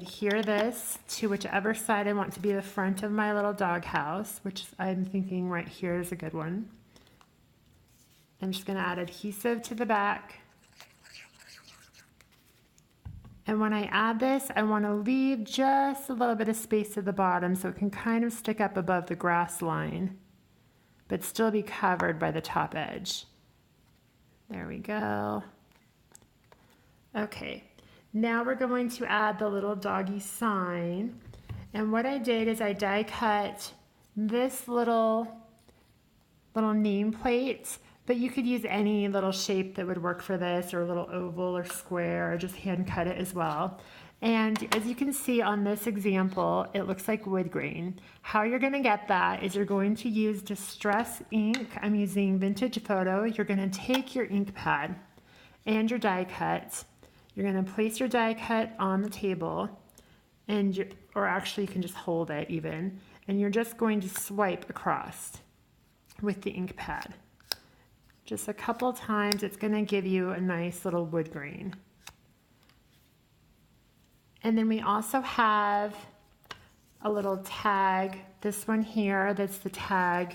adhere this to whichever side I want to be the front of my little doghouse, which I'm thinking right here is a good one. I'm just going to add adhesive to the back. And when I add this, I want to leave just a little bit of space at the bottom so it can kind of stick up above the grass line, but still be covered by the top edge. There we go. Okay, now we're going to add the little doggy sign. And what I did is I die cut this little nameplate, but you could use any little shape that would work for this, or a little oval or square, or just hand cut it as well. And as you can see on this example, it looks like wood grain. How you're going to get that is you're going to use Distress ink. I'm using Vintage Photo. You're going to take your ink pad and your die cut. You're going to place your die cut on the table, or actually you can just hold it even, and you're just going to swipe across with the ink pad. Just a couple times, it's going to give you a nice little wood grain. And then we also have a little tag, this one here, that's the tag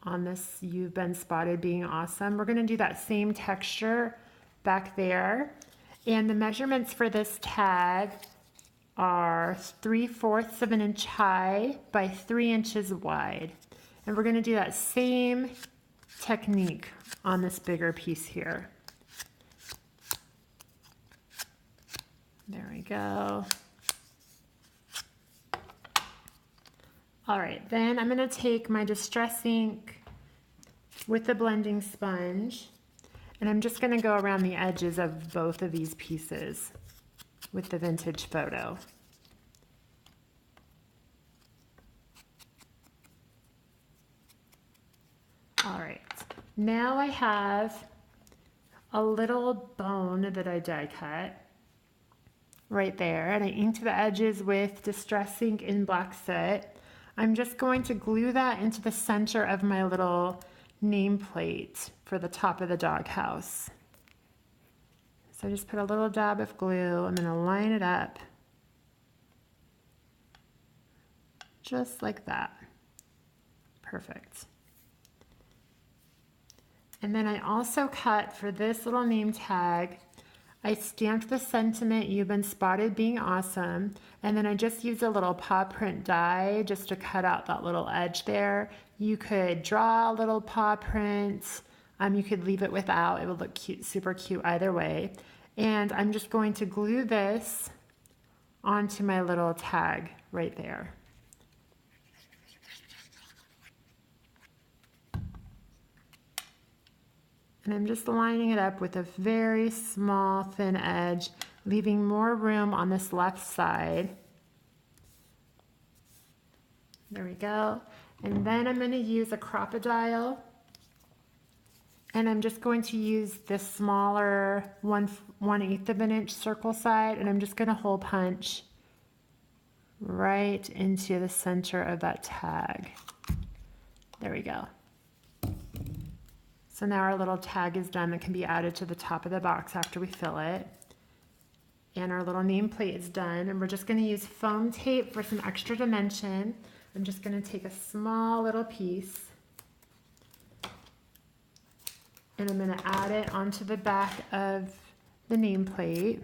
on this "You've Been Spotted Being Awesome." We're going to do that same texture back there. And the measurements for this tag are 3/4 of an inch high by 3 inches wide. And we're going to do that same technique on this bigger piece here. There we go. All right, then I'm going to take my Distress ink with the blending sponge, and I'm just going to go around the edges of both of these pieces with the Vintage Photo. All right, now I have a little bone that I die cut right there, and I inked the edges with Distress ink in black soot. I'm just going to glue that into the center of my little nameplate for the top of the doghouse. So I just put a little dab of glue. I'm going to line it up just like that. Perfect. And then I also cut for this little name tag, I stamped the sentiment, "You've Been Spotted Being Awesome," and then I just used a little paw print die just to cut out that little edge there. You could draw a little paw print, you could leave it without, it would look cute, super cute either way. And I'm just going to glue this onto my little tag right there. And I'm just lining it up with a very small thin edge, leaving more room on this left side. There we go. And then I'm going to use a crocodile, and I'm just going to use this smaller 1/8 of an inch circle side, and I'm just going to hole punch right into the center of that tag. There we go. So now our little tag is done. That can be added to the top of the box after we fill it. And our little nameplate is done. And we're just going to use foam tape for some extra dimension. I'm just going to take a small little piece, and I'm going to add it onto the back of the nameplate.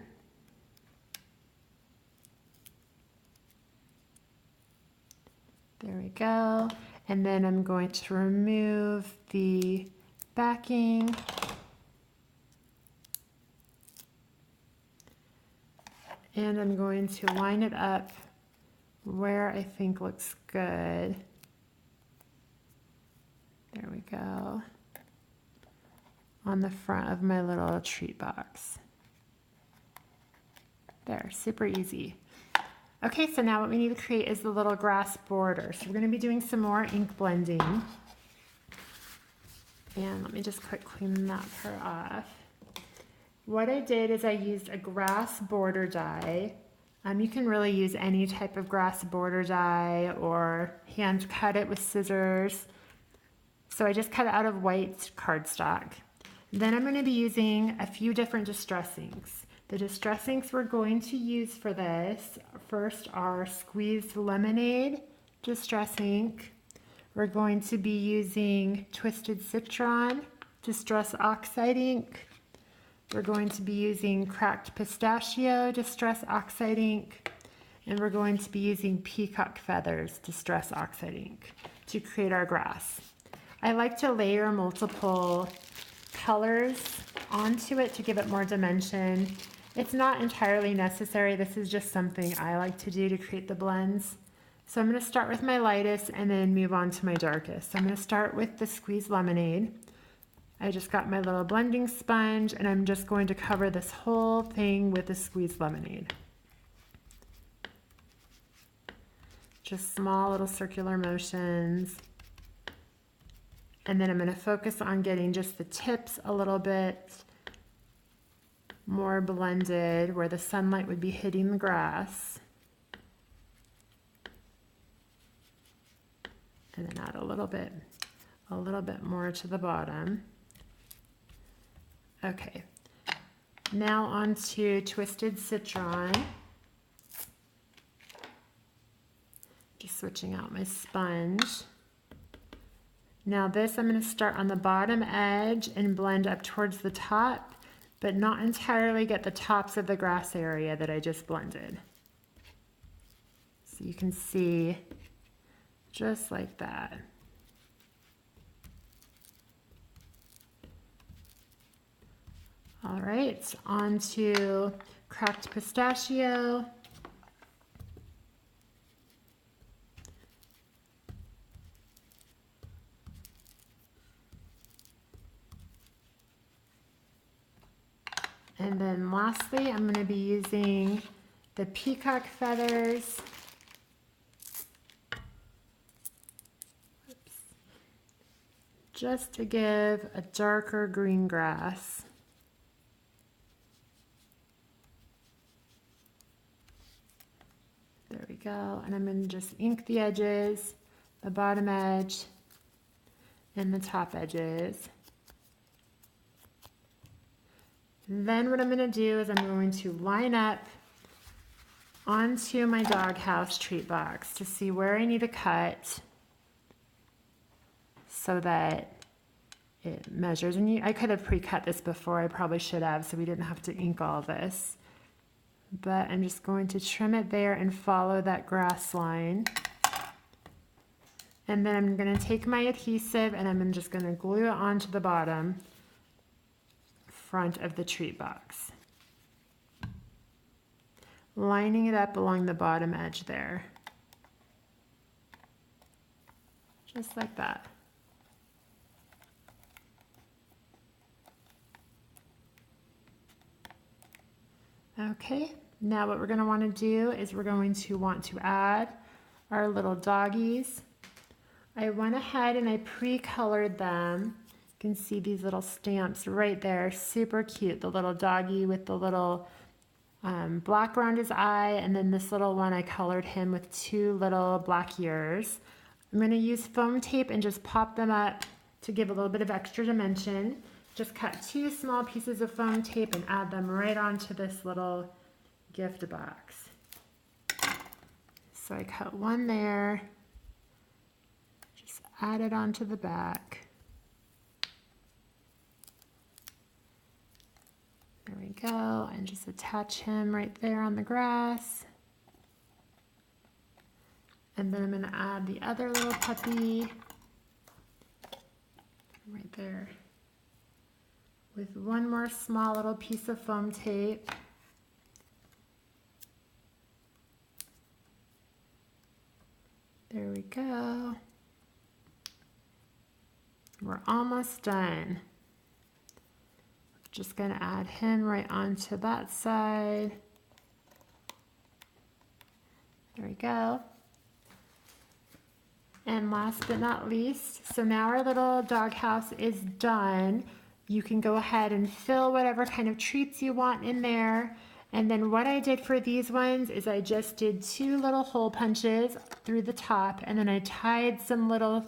There we go. And then I'm going to remove the backing. And I'm going to line it up where I think looks good. There we go. On the front of my little treat box. There, super easy. Okay, so now what we need to create is the little grass border. So we're going to be doing some more ink blending. And let me just quick clean that part off. What I did is I used a grass border die. You can really use any type of grass border die or hand cut it with scissors. So I just cut it out of white cardstock. Then I'm going to be using a few different Distress inks. The distress inks we're going to use for this first are squeezed lemonade distress ink. We're going to be using Twisted Citron Distress Oxide ink. We're going to be using Cracked Pistachio Distress Oxide ink. And we're going to be using Peacock Feathers Distress Oxide ink to create our grass. I like to layer multiple colors onto it to give it more dimension. It's not entirely necessary. This is just something I like to do to create the blends. So I'm going to start with my lightest and then move on to my darkest. So I'm going to start with the Squeezed Lemonade. I just got my little blending sponge and I'm just going to cover this whole thing with the Squeezed Lemonade. Just small little circular motions. And then I'm going to focus on getting just the tips a little bit more blended where the sunlight would be hitting the grass. And then add a little bit more to the bottom. Okay, now on to Twisted Citron. Just switching out my sponge. Now this I'm going to start on the bottom edge and blend up towards the top, but not entirely get the tops of the grass area that I just blended. So you can see just like that. All right, on to Cracked Pistachio. And then lastly, I'm going to be using the Peacock Feathers. Oops. Just to give a darker green grass. There we go. And I'm going to just ink the edges, the bottom edge, and the top edges. Then what I'm going to do is I'm going to line up onto my doghouse treat box to see where I need to cut so that it measures. And I could have pre-cut this before, I probably should have, so we didn't have to ink all this. But I'm just going to trim it there and follow that grass line. And then I'm going to take my adhesive and I'm just going to glue it onto the bottom front of the treat box, lining it up along the bottom edge there, just like that. Okay, now what we're going to want to do is we're going to want to add our little doggies. I went ahead and I pre-colored them. You can see these little stamps right there, super cute. The little doggy with the little black around his eye, and then this little one I colored him with two little black ears. I'm going to use foam tape and just pop them up to give a little bit of extra dimension. Just cut two small pieces of foam tape and add them right onto this little gift box. So I cut one there, just add it onto the back. There we go, and just attach him right there on the grass. And then I'm going to add the other little puppy right there with one more small little piece of foam tape. There we go. We're almost done. Just going to add him right onto that side. There we go. And last but not least, so now our little doghouse is done. You can go ahead and fill whatever kind of treats you want in there. And then what I did for these ones is I just did two little hole punches through the top, and then I tied some little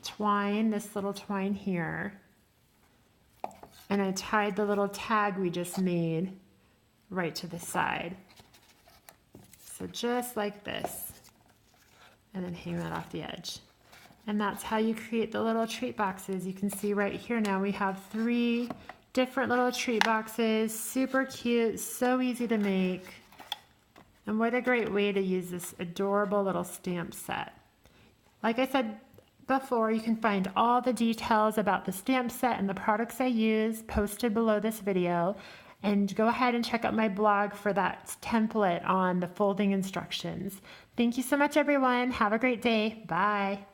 twine, this little twine here. And I tied the little tag we just made right to the side. So just like this. And then hang that off the edge. And that's how you create the little treat boxes. You can see right here now we have 3 different little treat boxes. Super cute, so easy to make. And what a great way to use this adorable little stamp set. Like I said before, you can find all the details about the stamp set and the products I use posted below this video. And go ahead and check out my blog for that template on the folding instructions. Thank you so much, everyone. Have a great day. Bye.